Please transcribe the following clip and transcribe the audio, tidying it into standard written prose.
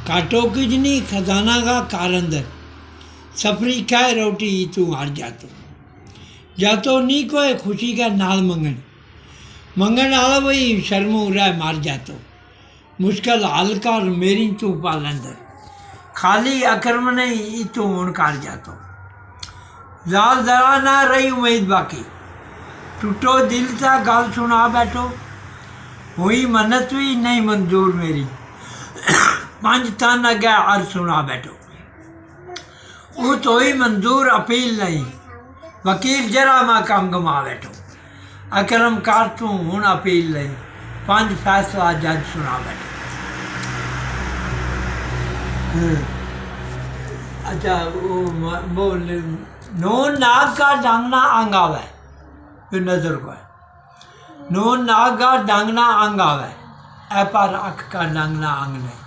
काटो किजनी खजाना का कारंदर, सफरी खाए रोटी तू हार जातो नी कोई खुशी का नाल मंगन, मंगन आला वही शर्मो रह मार जातो, मुश्किल हाल कर मेरी तू पालंदर, खाली अकरम नहीं तू हूँ कर जातो, जाल जरा ना रही उम्मीद बाकी, टूटो दिल ता गल सुना बैठो, हुई मन्नत भी नहीं मंजूर मेरी, पंज तन अगे अर्ज सुना बैठो, वो तो ही मंजूर अपील नहीं, वकील जरा मैं कम गमा बैठो, अकरम कर तू हूँ अपील नहीं, पंज फैसला जज सुना बैठो। अच्छा वो नून नाग का डांगना अंग आवे, फिर नजर को है नून नाग का डांगना अंग आवे, ए पर अख का डांगना अंग नहीं।